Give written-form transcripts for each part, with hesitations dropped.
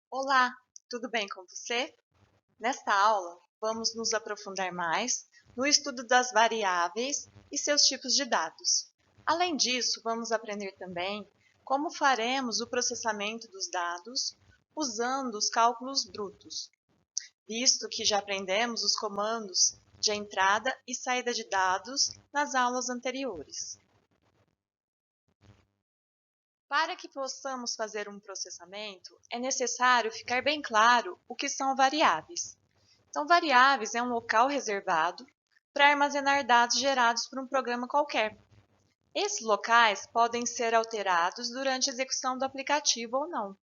Olá, tudo bem com você? Nesta aula, vamos nos aprofundar mais no estudo das variáveis e seus tipos de dados. Além disso, vamos aprender também como faremos o processamento dos dados usando os cálculos brutos, visto que já aprendemos os comandos de entrada e saída de dados nas aulas anteriores. Para que possamos fazer um processamento, é necessário ficar bem claro o que são variáveis. Então, variáveis é um local reservado para armazenar dados gerados por um programa qualquer. Esses locais podem ser alterados durante a execução do aplicativo ou não.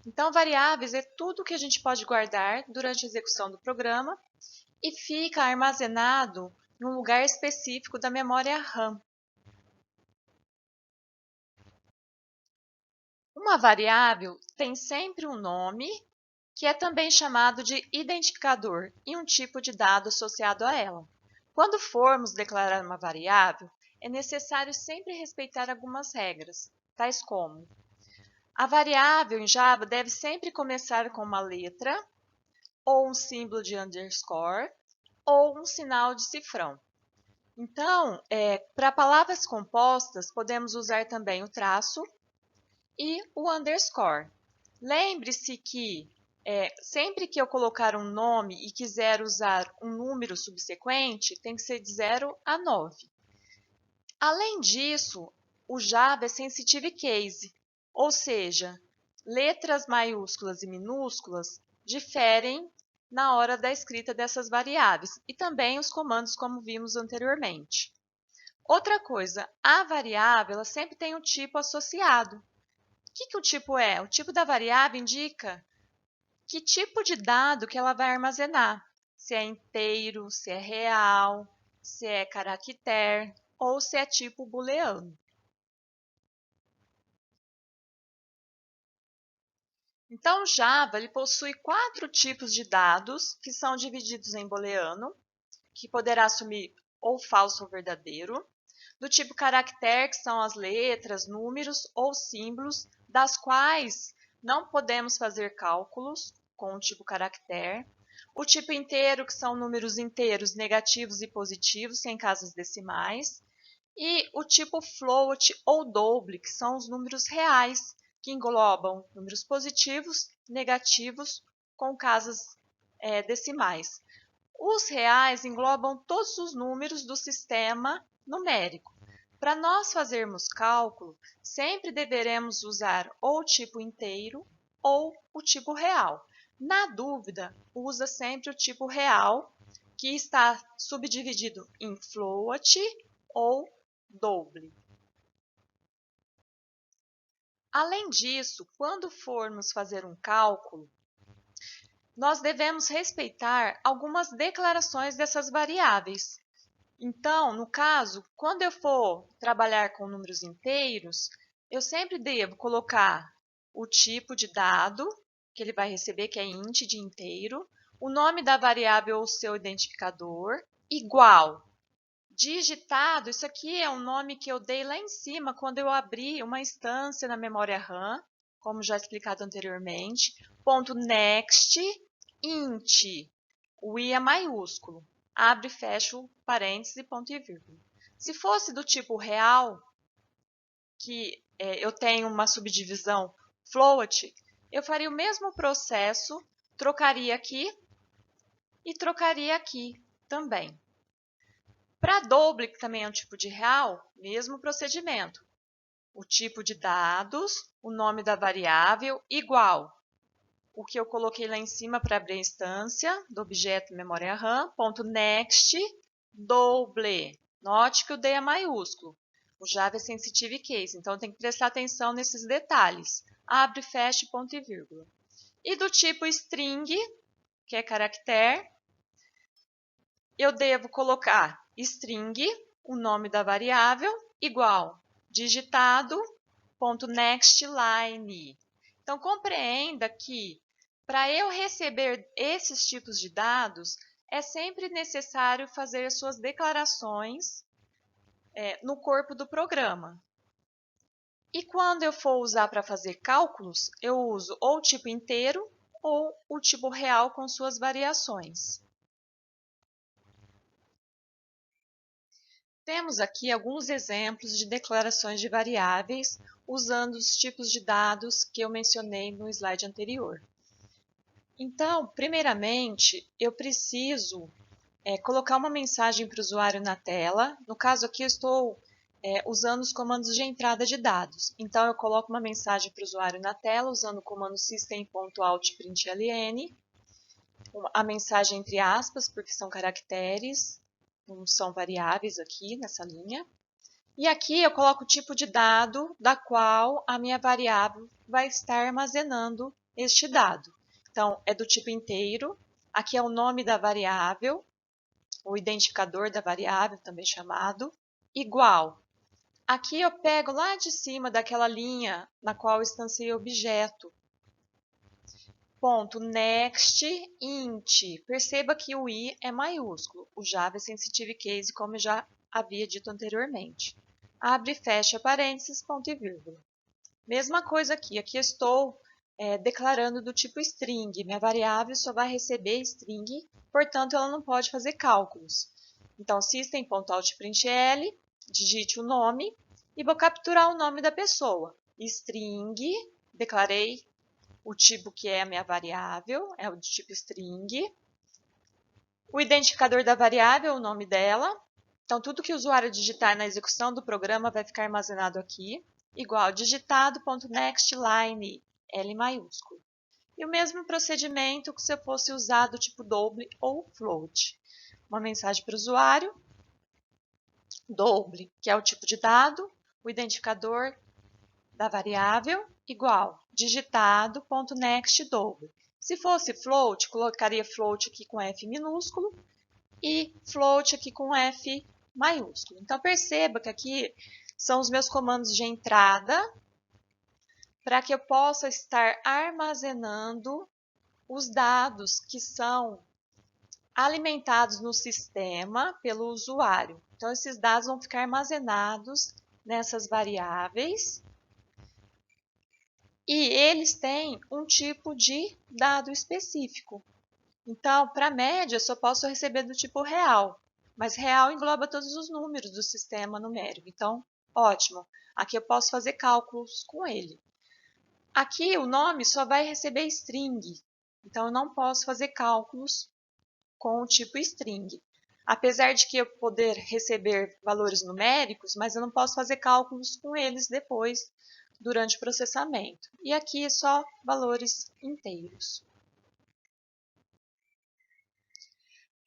Então, variáveis é tudo que a gente pode guardar durante a execução do programa e fica armazenado em um lugar específico da memória RAM. Uma variável tem sempre um nome, que é também chamado de identificador, e um tipo de dado associado a ela. Quando formos declarar uma variável, é necessário sempre respeitar algumas regras, tais como: a variável em Java deve sempre começar com uma letra, ou um símbolo de underscore, ou um sinal de cifrão. Então, para palavras compostas, podemos usar também o traço e o underscore. Lembre-se que sempre que eu colocar um nome e quiser usar um número subsequente, tem que ser de 0 a 9. Além disso, o Java é sensitive case, ou seja, letras maiúsculas e minúsculas diferem na hora da escrita dessas variáveis e também os comandos, como vimos anteriormente. Outra coisa, a variável ela sempre tem um tipo associado. O que o tipo é? O tipo da variável indica que tipo de dado que ela vai armazenar. Se é inteiro, se é real, se é caractere ou se é tipo booleano. Então, o Java ele possui 4 tipos de dados que são divididos em booleano, que poderá assumir ou falso ou verdadeiro, do tipo caractere, que são as letras, números ou símbolos, das quais não podemos fazer cálculos com o tipo caractere. O tipo inteiro, que são números inteiros negativos e positivos, sem casas decimais. E o tipo float ou double, que são os números reais, que englobam números positivos, negativos, com casas decimais. Os reais englobam todos os números do sistema numérico. Para nós fazermos cálculo, sempre deveremos usar ou o tipo inteiro ou o tipo real. Na dúvida, usa sempre o tipo real, que está subdividido em float ou double. Além disso, quando formos fazer um cálculo, nós devemos respeitar algumas declarações dessas variáveis. Então, no caso, quando eu for trabalhar com números inteiros, eu sempre devo colocar o tipo de dado que ele vai receber, que é int de inteiro, o nome da variável ou seu identificador, igual. Digitado, isso aqui é um nome que eu dei lá em cima quando eu abri uma instância na memória RAM, como já explicado anteriormente, ponto next int, o i é maiúsculo, abre e fecha o parêntese, ponto e vírgula. Se fosse do tipo real, que eu tenho uma subdivisão float, eu faria o mesmo processo, trocaria aqui e trocaria aqui também. Para double, que também é um tipo de real, mesmo procedimento. O tipo de dados, o nome da variável, igual. O que eu coloquei lá em cima para abrir a instância do objeto memória RAM, ponto next, double. Note que o D é maiúsculo. O Java é sensitive case, então tem que prestar atenção nesses detalhes. Abre, fecha, ponto e vírgula. E do tipo string, que é caractere, eu devo colocar string, o nome da variável, igual digitado, ponto next line. Então, compreenda que para eu receber esses tipos de dados, é sempre necessário fazer as suas declarações no corpo do programa. E quando eu for usar para fazer cálculos, eu uso ou o tipo inteiro ou o tipo real com suas variações. Temos aqui alguns exemplos de declarações de variáveis usando os tipos de dados que eu mencionei no slide anterior. Então, primeiramente, eu preciso colocar uma mensagem para o usuário na tela. No caso aqui, eu estou usando os comandos de entrada de dados. Então, eu coloco uma mensagem para o usuário na tela usando o comando system.out.println, a mensagem entre aspas, porque são caracteres, não são variáveis aqui nessa linha. E aqui eu coloco o tipo de dado da qual a minha variável vai estar armazenando este dado. Então, é do tipo inteiro, aqui é o nome da variável, o identificador da variável, também chamado, igual. Aqui eu pego lá de cima daquela linha na qual eu instanciei o objeto. Ponto next int. Perceba que o i é maiúsculo, o Java é sensitive case, como eu já havia dito anteriormente. Abre e fecha parênteses, ponto e vírgula. Mesma coisa aqui, aqui eu estou declarando do tipo string. Minha variável só vai receber string, portanto ela não pode fazer cálculos. Então, system.out.println, digite o nome e vou capturar o nome da pessoa. String, declarei o tipo que é a minha variável, é o de tipo string. O identificador da variável, o nome dela. Então, tudo que o usuário digitar na execução do programa vai ficar armazenado aqui, igual digitado.nextLine, L maiúsculo. E o mesmo procedimento que se eu fosse usar do tipo double ou float. Uma mensagem para o usuário, double, que é o tipo de dado, o identificador da variável, igual digitado.nextDouble. Se fosse float, colocaria float aqui com F minúsculo e float aqui com F maiúsculo. Então, perceba que aqui são os meus comandos de entrada para que eu possa estar armazenando os dados que são alimentados no sistema pelo usuário. Então, esses dados vão ficar armazenados nessas variáveis e eles têm um tipo de dado específico. Então, para média, eu só posso receber do tipo real, mas real engloba todos os números do sistema numérico. Então, ótimo. Aqui eu posso fazer cálculos com ele. Aqui o nome só vai receber string, então eu não posso fazer cálculos com o tipo string. Apesar de que eu poder receber valores numéricos, mas eu não posso fazer cálculos com eles depois, durante o processamento. E aqui é só valores inteiros.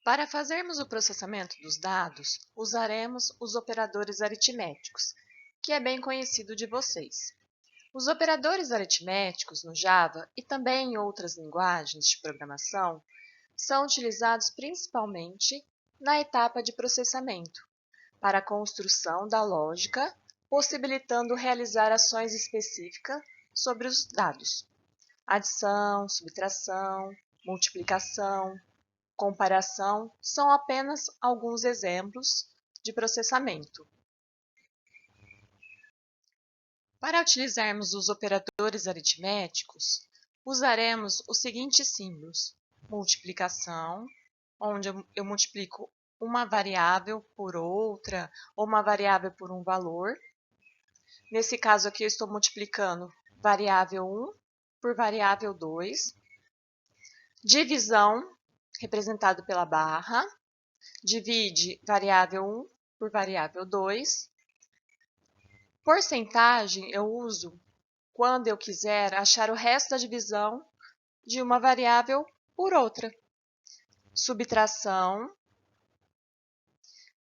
Para fazermos o processamento dos dados, usaremos os operadores aritméticos, que é bem conhecido de vocês. Os operadores aritméticos no Java e também em outras linguagens de programação são utilizados principalmente na etapa de processamento, para a construção da lógica, possibilitando realizar ações específicas sobre os dados. Adição, subtração, multiplicação, comparação são apenas alguns exemplos de processamento. Para utilizarmos os operadores aritméticos, usaremos os seguintes símbolos: multiplicação, onde eu multiplico uma variável por outra, ou uma variável por um valor. Nesse caso aqui, eu estou multiplicando variável 1 por variável 2. Divisão, representado pela barra. Divide variável 1 por variável 2. Porcentagem eu uso quando eu quiser achar o resto da divisão de uma variável por outra. Subtração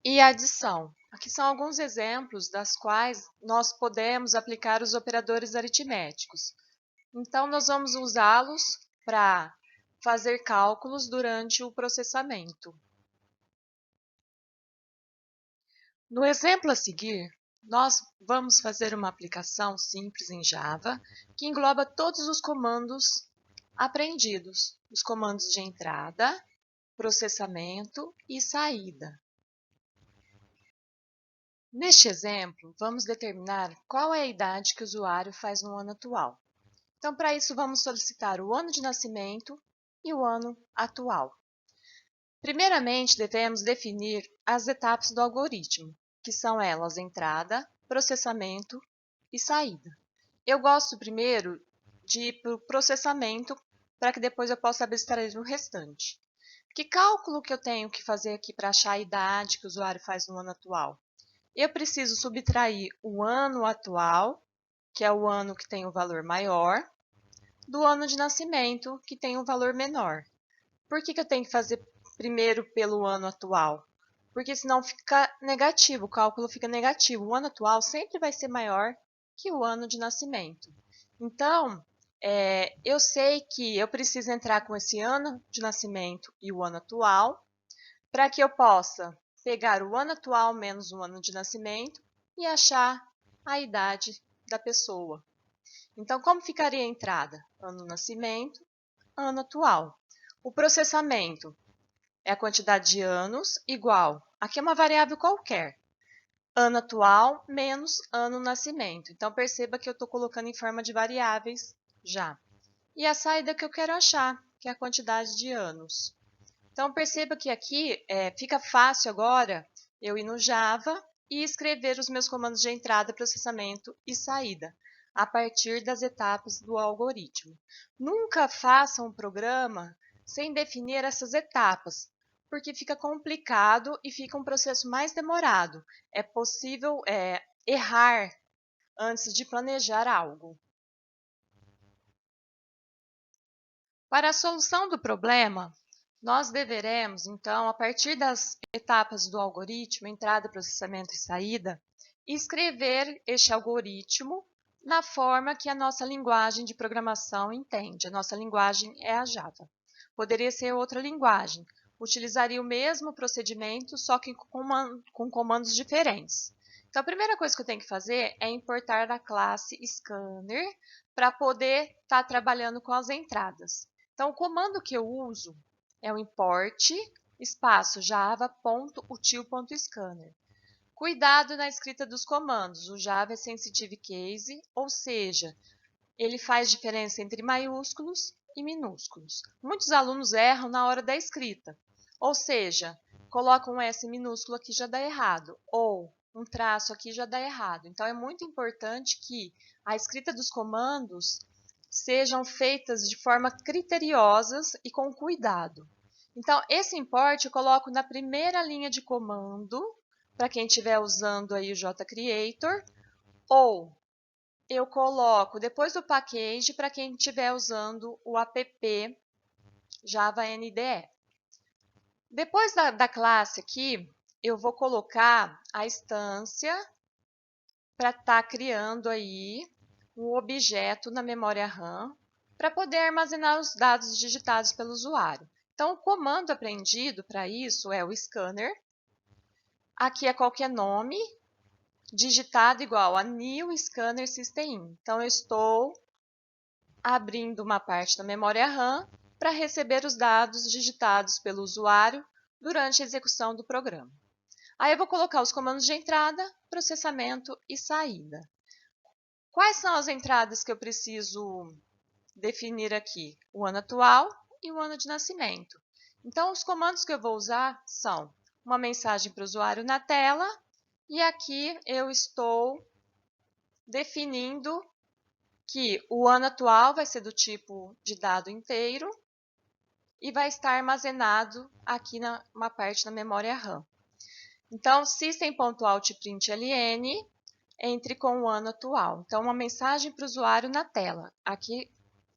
e adição. Aqui são alguns exemplos das quais nós podemos aplicar os operadores aritméticos. Então, nós vamos usá-los para fazer cálculos durante o processamento. No exemplo a seguir, nós vamos fazer uma aplicação simples em Java que engloba todos os comandos aprendidos, os comandos de entrada, processamento e saída. Neste exemplo, vamos determinar qual é a idade que o usuário faz no ano atual. Então, para isso, vamos solicitar o ano de nascimento e o ano atual. Primeiramente, devemos definir as etapas do algoritmo, que são elas entrada, processamento e saída. Eu gosto primeiro de ir para o processamento, para que depois eu possa abstrair o restante. Que cálculo que eu tenho que fazer aqui para achar a idade que o usuário faz no ano atual? Eu preciso subtrair o ano atual, que é o ano que tem o valor maior, do ano de nascimento, que tem um valor menor. Por que eu tenho que fazer primeiro pelo ano atual? Porque senão fica negativo, o cálculo fica negativo. O ano atual sempre vai ser maior que o ano de nascimento. Então, eu sei que eu preciso entrar com esse ano de nascimento e o ano atual, para que eu possa pegar o ano atual menos o ano de nascimento e achar a idade da pessoa. Então, como ficaria a entrada? Ano nascimento, ano atual. O processamento é a quantidade de anos igual, aqui é uma variável qualquer, ano atual menos ano nascimento. Então, perceba que eu estou colocando em forma de variáveis já. E a saída que eu quero achar, que é a quantidade de anos. Então, perceba que aqui fica fácil agora eu ir no Java e escrever os meus comandos de entrada, processamento e saída, a partir das etapas do algoritmo. Nunca faça um programa sem definir essas etapas, porque fica complicado e fica um processo mais demorado. É possível errar antes de planejar algo. Para a solução do problema, nós deveremos, então, a partir das etapas do algoritmo, entrada, processamento e saída, escrever este algoritmo na forma que a nossa linguagem de programação entende. A nossa linguagem é a Java. Poderia ser outra linguagem, utilizaria o mesmo procedimento, só que com comandos diferentes. Então, a primeira coisa que eu tenho que fazer é importar a classe scanner para poder estar trabalhando com as entradas. Então, o comando que eu uso é o import espaço java.util.scanner. Cuidado na escrita dos comandos. O Java é sensitive case, ou seja, ele faz diferença entre maiúsculos e minúsculos. Muitos alunos erram na hora da escrita, ou seja, colocam um S minúsculo aqui já dá errado, ou um traço aqui já dá errado. Então, é muito importante que a escrita dos comandos sejam feitas de forma criteriosas e com cuidado. Então, esse import eu coloco na primeira linha de comando, para quem estiver usando aí o JCreator, ou eu coloco depois do package para quem estiver usando o app Java NDE. Depois da classe aqui, eu vou colocar a instância para estar criando aí um objeto na memória RAM para poder armazenar os dados digitados pelo usuário. Então, o comando aprendido para isso é o scanner. Aqui é qualquer nome, digitado igual a new scanner system. Então, eu estou abrindo uma parte da memória RAM para receber os dados digitados pelo usuário durante a execução do programa. Aí eu vou colocar os comandos de entrada, processamento e saída. Quais são as entradas que eu preciso definir aqui? O ano atual e o ano de nascimento. Então, os comandos que eu vou usar são uma mensagem para o usuário na tela e aqui eu estou definindo que o ano atual vai ser do tipo de dado inteiro e vai estar armazenado aqui numa parte da memória RAM. Então, system.out.println entre com o ano atual. Então, uma mensagem para o usuário na tela. Aqui,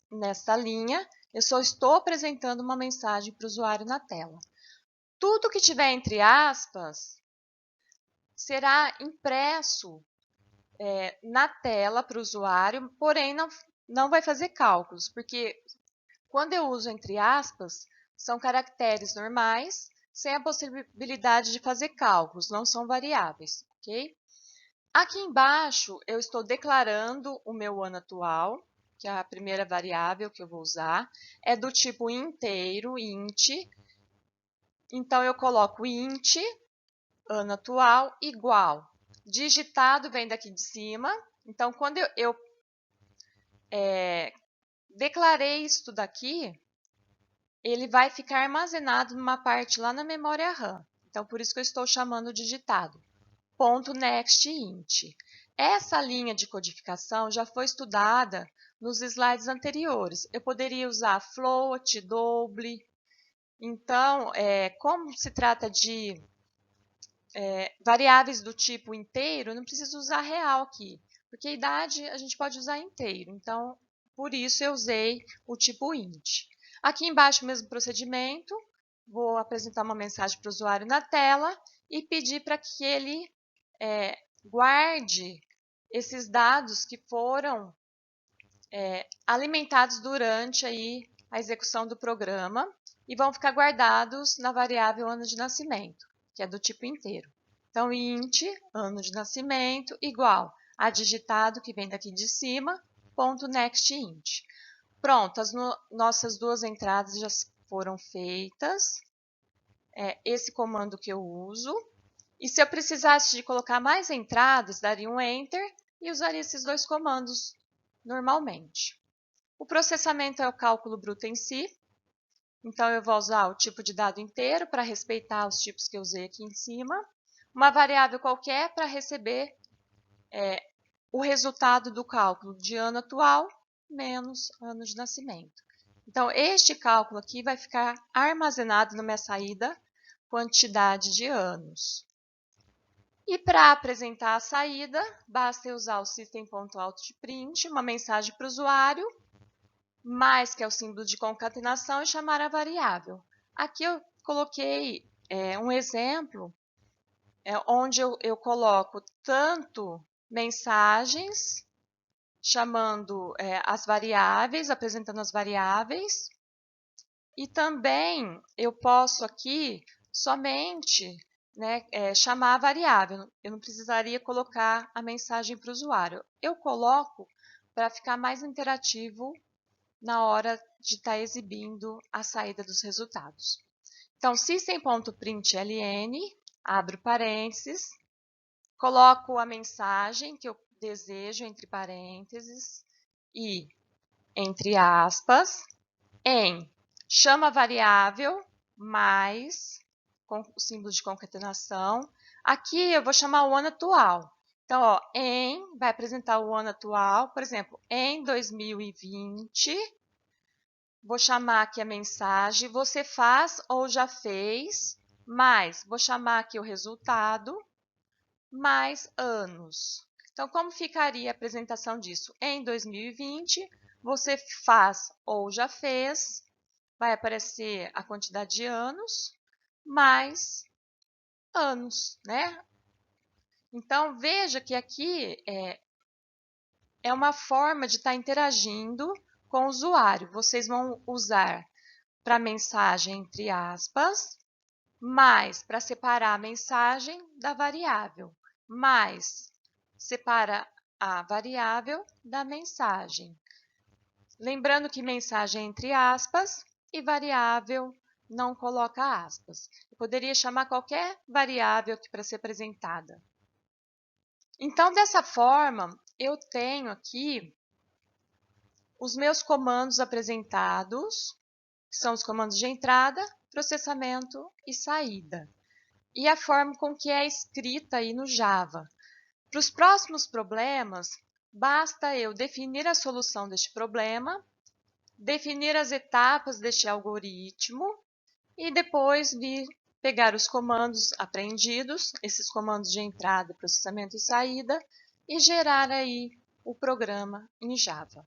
nesta linha, eu só estou apresentando uma mensagem para o usuário na tela. Tudo que tiver entre aspas será impresso na tela para o usuário, porém não vai fazer cálculos, porque quando eu uso entre aspas, são caracteres normais, sem a possibilidade de fazer cálculos, não são variáveis, ok? Aqui embaixo, eu estou declarando o meu ano atual, que é a primeira variável que eu vou usar, é do tipo inteiro, int. Então, eu coloco int, ano atual, igual digitado vem daqui de cima. Então, quando eu declarei isso daqui, ele vai ficar armazenado numa parte lá na memória RAM. Então, por isso que eu estou chamando digitado. .nextInt. Essa linha de codificação já foi estudada nos slides anteriores. Eu poderia usar float, double. Então, como se trata de variáveis do tipo inteiro, não preciso usar real aqui, porque a idade a gente pode usar inteiro. Então, por isso eu usei o tipo int. Aqui embaixo, o mesmo procedimento, vou apresentar uma mensagem para o usuário na tela e pedir para que ele guarde esses dados que foram alimentados durante aí a execução do programa e vão ficar guardados na variável ano de nascimento, que é do tipo inteiro. Então, int, ano de nascimento, igual a digitado, que vem daqui de cima, ponto nextInt. Pronto, as nossas duas entradas já foram feitas. Esse comando que eu uso. E se eu precisasse de colocar mais entradas, daria um Enter e usaria esses dois comandos normalmente. O processamento é o cálculo bruto em si. Então, eu vou usar o tipo de dado inteiro para respeitar os tipos que eu usei aqui em cima. Uma variável qualquer para receber o resultado do cálculo de ano atual menos ano de nascimento. Então, este cálculo aqui vai ficar armazenado na minha saída quantidade de anos. E para apresentar a saída, basta eu usar o system.out.print, uma mensagem para o usuário, mais que é o símbolo de concatenação, e chamar a variável. Aqui eu coloquei um exemplo onde eu coloco tanto mensagens, chamando as variáveis, apresentando as variáveis, e também eu posso aqui somente chamar a variável. Eu não precisaria colocar a mensagem para o usuário. Eu coloco para ficar mais interativo na hora de estar exibindo a saída dos resultados. Então, system.println, abro parênteses, coloco a mensagem que eu desejo entre parênteses e entre aspas, chama variável mais, com o símbolo de concatenação. Aqui eu vou chamar o ano atual. Então, vai apresentar o ano atual, por exemplo, em 2020, vou chamar aqui a mensagem, você faz ou já fez, mais, vou chamar aqui o resultado, mais anos. Então, como ficaria a apresentação disso? Em 2020, você faz ou já fez, vai aparecer a quantidade de anos, mais anos, né? Então, veja que aqui é uma forma de estar interagindo com o usuário. Vocês vão usar para mensagem entre aspas, mais para separar a mensagem da variável, mais separa a variável da mensagem. Lembrando que mensagem é entre aspas e variável não coloca aspas. Eu poderia chamar qualquer variável aqui para ser apresentada. Então, dessa forma, eu tenho aqui os meus comandos apresentados, que são os comandos de entrada, processamento e saída. E a forma com que é escrita aí no Java. Para os próximos problemas, basta eu definir a solução deste problema, definir as etapas deste algoritmo e depois vir pegar os comandos aprendidos, esses comandos de entrada, processamento e saída, e gerar aí o programa em Java.